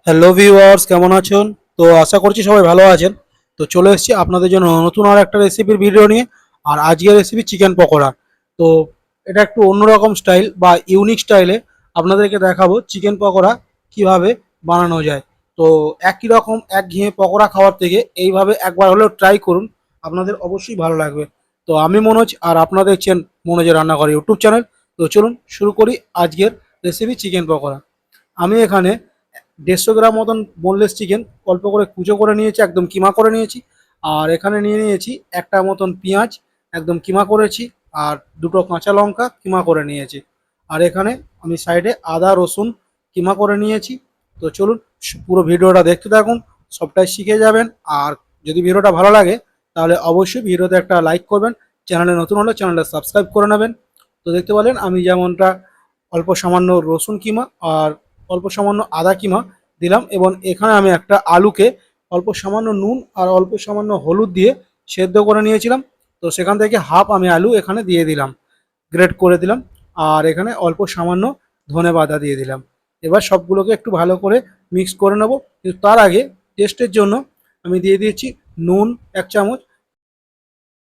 Hello viewers, কেমন আছেন? তো আশা করছি সবাই ভালো আছেন। তো চলে এসেছি আপনাদের জন্য নতুন আর একটা রেসিপির ভিডিও নিয়ে। আর আজকের রেসিপি চিকেন পকোড়া। তো এটা একটু অন্যরকম স্টাইল বা ইউনিক স্টাইলে আপনাদেরকে দেখাবো চিকেন পকোড়া কিভাবে বানানো যায়। তো একই রকম একঘেয়ে পকোড়া খাওয়ার থেকে এইভাবে একবার হলেও ট্রাই করুন, আপনাদের অবশ্যই ভালো লাগবে। তো আমি মনোজ, আর আপনারা দেখছেন মনোজের রান্নাঘর ইউটিউব চ্যানেল। তো চলুন শুরু করি আজকের রেসিপি চিকেন পকোড়া। আমি এখানে 150 গ্রাম মতন বোনলেস চিকেন অল্প করে কুচো করে নিয়েছি, একদম কিমা করে নিয়েছি। আর এখানে নিয়ে নিয়েছি একটা মতন পেঁয়াজ, একদম কিমা করেছি। আর দুটো কাঁচা লঙ্কা কিমা করে নিয়েছি। আর এখানে আমি সাইডে আদা রসুন কিমা করে নিয়েছি। তো চলুন পুরো ভিডিওটা দেখতে থাকুন, সবটাই শিখে যাবেন। আর যদি ভিডিওটা ভালো লাগে তাহলে অবশ্যই ভিডিওতে একটা লাইক করবেন, চ্যানেলে নতুন হলে চ্যানেলটা সাবস্ক্রাইব করে নেবেন। তো দেখতে পেলেন আমি যেমনটা অল্প সামান্য রসুন কিমা আর অল্প সামান্য আদা কিমা দিলাম, এবং এখানে আমি একটা আলুকে অল্প সামান্য নুন আর অল্প সামান্য হলুদ দিয়ে সেদ্ধ করে নিয়েছিলাম। তো সেখান থেকে হাফ আমি আলু এখানে দিয়ে দিলাম, গ্রেট করে দিলাম। আর এখানে অল্প সামান্য ধনে পাতা দিয়ে দিলাম। এবার সবগুলোকে একটু ভালো করে মিক্স করে নেব, কিন্তু তার আগে টেস্টের জন্য আমি দিয়ে দিয়েছি নুন 1 চামচ।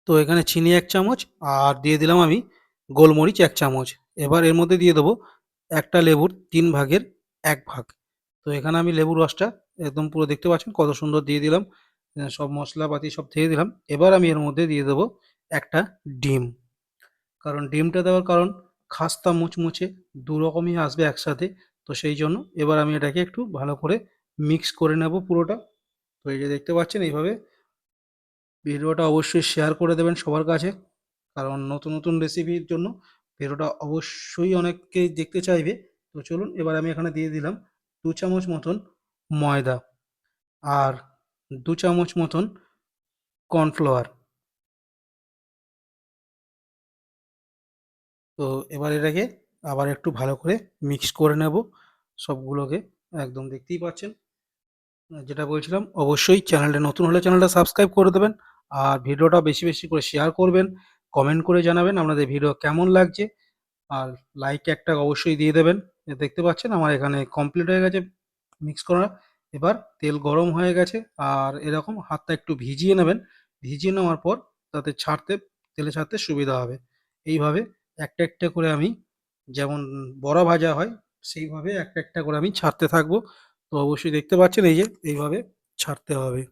তো এখানে চিনি 1 চামচ, আর দিয়ে দিলাম আমি গোলমরিচ 1 চামচ। এবার এর মধ্যে দিয়ে দেবো একটা লেবুর 3 ভাগের 1 ভাগ। তো এখানে আমি লেবুর রসটা একদম পুরো দেখতে পাচ্ছেন কত সুন্দর দিয়ে দিলাম। সব মশলাপাতি সব দিয়ে দিলাম। এবার আমি এর মধ্যে দিয়ে দেবো একটা ডিম। কারণ ডিমটা দেওয়ার কারণ খাস্তা মুচমুচে দু রকমই আসবে একসাথে। তো সেই জন্য এবার আমি এটাকে একটু ভালো করে মিক্স করে নেব পুরোটা। তো এই যে দেখতে পাচ্ছেন এইভাবে। ভিডিওটা অবশ্যই শেয়ার করে দেবেন সবার কাছে, কারণ নতুন নতুন রেসিপির জন্য ভিডিওটা অবশ্যই অনেকেই দেখতে চাইবে। তো চলুন এবার আমি এখানে দিয়ে দিলাম 2 চামচ মতন ময়দা, আর 2 চামচ মতন কর্নফ্লাওয়ার। তো এবার এটাকে আবার একটু ভালো করে মিক্স করে নেব সবগুলোকে। একদম দেখতেই পাচ্ছেন। যেটা বলছিলাম, অবশ্যই চ্যানেলটা নতুন হলে চ্যানেলটা সাবস্ক্রাইব করে দেবেন। আর ভিডিওটা বেশি বেশি করে শেয়ার করবেন, কমেন্ট করে জানাবেন আপনাদের ভিডিও কেমন লাগছে। আর লাইক একটা অবশ্যই দিয়ে দেবেন। দেখতে পাচ্ছেন আমার এখানে কমপ্লিট হয়ে গেছে মিক্স করা। এবার তেল গরম হয়ে গেছে, আর এরকম হাতটা একটু ভিজিয়ে নেবেন। ভিজিয়ে নেওয়ার পর তাতে তেলে ছাড়তে সুবিধা হবে। এইভাবে একটা একটা করে আমি, যেমন বড়া ভাজা হয় সেইভাবে একটা একটা করে আমি ছাড়তে থাকবো। তো অবশ্যই দেখতে পাচ্ছেন এই যে এইভাবে ছাড়তে হবে।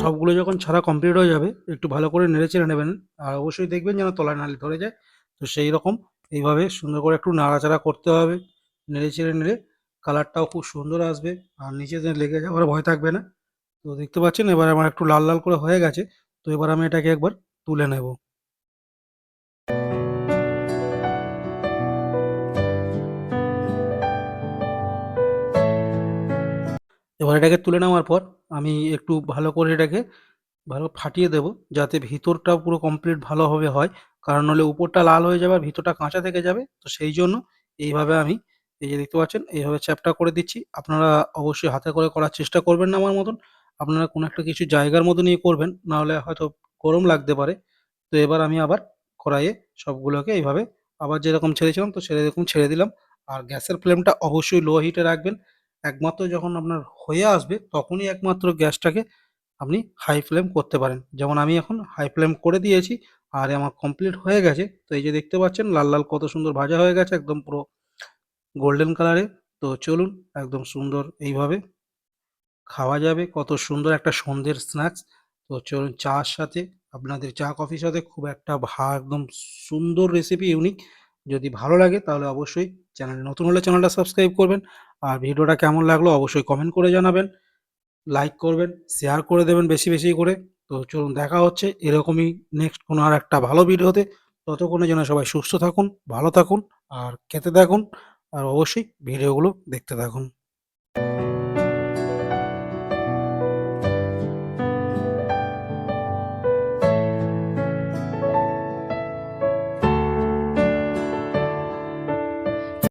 সবগুলো যখন ছাড়া কমপ্লিট হয়ে যাবে একটু ভালো করে নেড়ে চেড়ে নেবেন। আর অবশ্যই দেখবেন যেন তলায় নালে ধরে যায়। তো সেই রকম এইভাবে সুন্দর করে একটু নাড়াচাড়া করতে হবে, নেড়ে চেড়ে নেড়ে। কালারটাও খুব সুন্দর আসবে, আর নিচে যে লেগে যাওয়ার ভয় থাকবে না। তো দেখতে পাচ্ছেন এবার আমার একটু লাল লাল করে হয়ে গেছে। তো এবার আমি এটাকে একবার তুলে নেব। এবার এটাকে তুলে নেওয়ার পর আমি একটু ভালো করে এটাকে ভালো ফাটিয়ে দেবো, যাতে ভিতরটাও পুরো কমপ্লিট ভালোভাবে হয়। কারণ হলে উপরটা লাল হয়ে যাবে আর ভিতরটা কাঁচা থেকে যাবে। তো সেই জন্য এইভাবে আমি, এই যে দেখতে পাচ্ছেন এইভাবে চ্যাপ্টা করে দিচ্ছি। আপনারা অবশ্যই হাতে করে করার চেষ্টা করবেন না আমার মতন। আপনারা কোনো একটা কিছু জায়গার মধ্যে নিয়ে করবেন, নাহলে হয়তো গরম লাগতে পারে। তো এবার আমি আবার কড়াইয়ে সবগুলোকে এইভাবে আবার যেরকম ছেড়েছিলাম তো সেরকম ছেড়ে দিলাম। আর গ্যাসের ফ্লেমটা অবশ্যই লো হিটে রাখবেন। একমাত্র যখন আপনার হয়ে আসবে তখনই একমাত্র গ্যাসটাকে আপনি হাই ফ্লেম করতে পারেন। যেমন আমি এখন হাই ফ্লেম করে দিয়েছি, আর আমার কমপ্লিট হয়ে গেছে। তো এই যে দেখতে পাচ্ছেন লাল লাল কত সুন্দর ভাজা হয়ে গেছে, একদম পুরো গোল্ডেন কালারে। তো চলুন একদম সুন্দর এইভাবে খাওয়া যাবে, কত সুন্দর একটা সন্ধ্যের স্ন্যাক্স। তো চলুন চার সাথে, আপনাদের চা কফির সাথে খুব একটা একদম সুন্দর রেসিপি, ইউনিক। যদি ভালো লাগে তাহলে অবশ্যই চ্যানেল নতুন হলে চ্যানেলটা সাবস্ক্রাইব করবেন। আর ভিডিওটা কেমন লাগলো অবশ্যই কমেন্ট করে জানাবেন, লাইক করবেন, শেয়ার করে দেবেন বেশি বেশি করে। তো চলুন দেখা হচ্ছে এরকমই নেক্সট কোনো আর একটা ভালো ভিডিওতে। ততক্ষণের জন্য সবাই সুস্থ থাকুন, ভালো থাকুন, আর খেতে থাকুন, আর অবশ্যই ভিডিওগুলো দেখতে থাকুন।